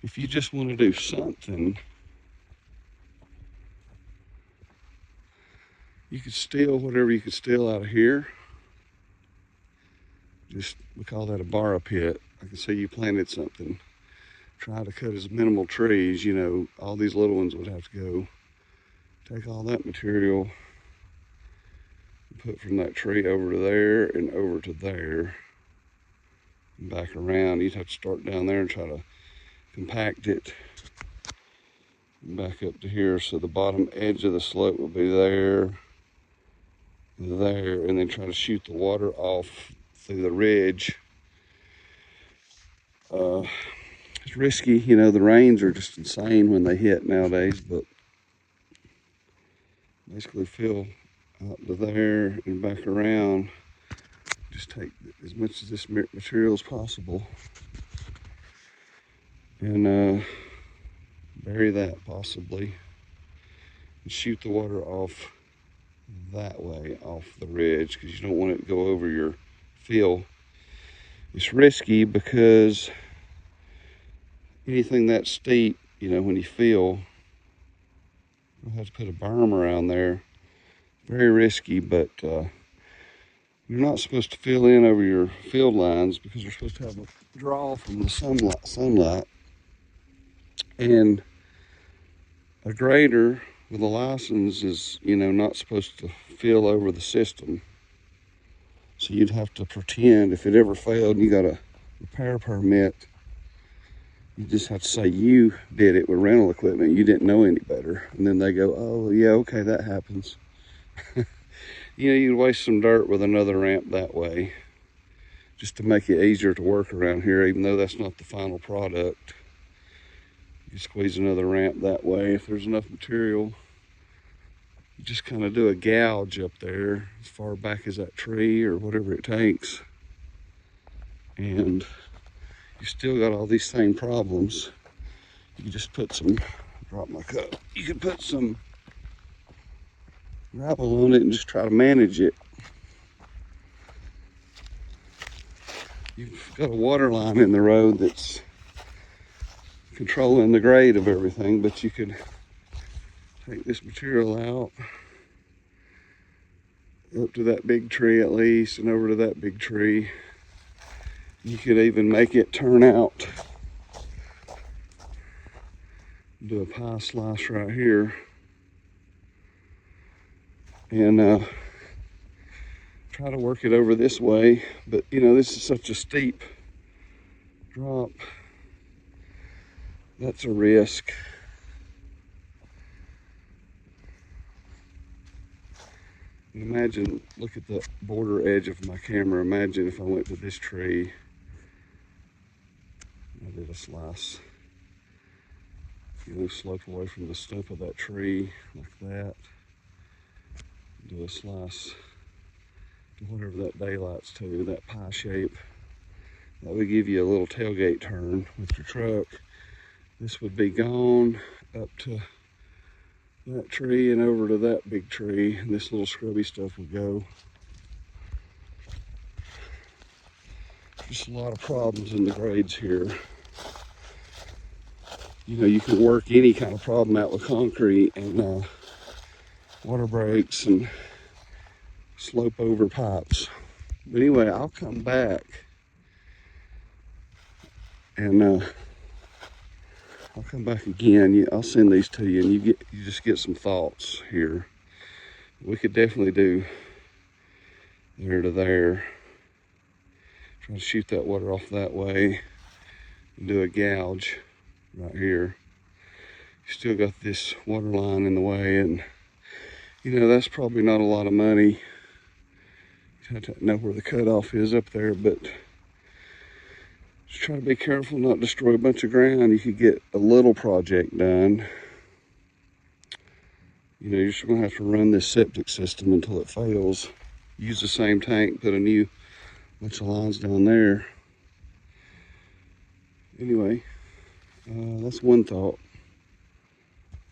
if you just want to do something, you could steal whatever you could steal out of here. Just, we call that a borrow pit. I can see you planted something. Try to cut as minimal trees, you know, all these little ones would have to go. Take all that material, put from that tree over to there and over to there, and back around. You'd have to start down there and try to compact it back up to here, so the bottom edge of the slope will be there, and then try to shoot the water off through the ridge. It's risky, you know, the rains are just insane when they hit nowadays, but basically fill out to there and back around. Just take as much of this material as possible and bury that possibly, and shoot the water off that way, off the ridge, because you don't want it to go over your fill. It's risky because anything that steep, you know, when you fill, you'll have to put a berm around there. Very risky, but you're not supposed to fill in over your field lines because you're supposed to have a draw from the sunlight. And a grader with a license is, you know, not supposed to fill over the system. So you'd have to pretend if it ever failed and you got a repair permit, you just have to say you did it with rental equipment. You didn't know any better. And then they go, oh, yeah, okay, that happens. You know, you'd waste some dirt with another ramp that way, just to make it easier to work around here, even though that's not the final product. You squeeze another ramp that way. If there's enough material, you just kind of do a gouge up there as far back as that tree or whatever it takes. And you still got all these same problems. You just put some, drop my cup, you can put some gravel on it and just try to manage it. You've got a water line in the road that's controlling the grade of everything, but you could take this material out up to that big tree at least, and over to that big tree. You could even make it turn out. Do a pie slice right here. And try to work it over this way. But you know, this is such a steep drop. That's a risk. And imagine, look at the border edge of my camera. Imagine if I went to this tree. I did a slice. You know, slope away from the stump of that tree like that. Do a slice to whatever that daylight's to, that pie shape. That would give you a little tailgate turn with your truck. This would be gone up to that tree and over to that big tree, and this little scrubby stuff would go. Just a lot of problems in the grades here. You know, you can work any kind of problem out with concrete and water breaks and slope over pipes. But anyway, I'll come back and I'll come back again. I'll send these to you, and you just get some thoughts here. We could definitely do there to there. Try to shoot that water off that way and do a gouge right here. You still got this water line in the way, and you know, that's probably not a lot of money. You have to know where the cutoff is up there, but just try to be careful, not destroy a bunch of ground. You could get a little project done. You know, you're just gonna have to run this septic system until it fails. Use the same tank, put a new bunch of lines down there. Anyway, that's one thought.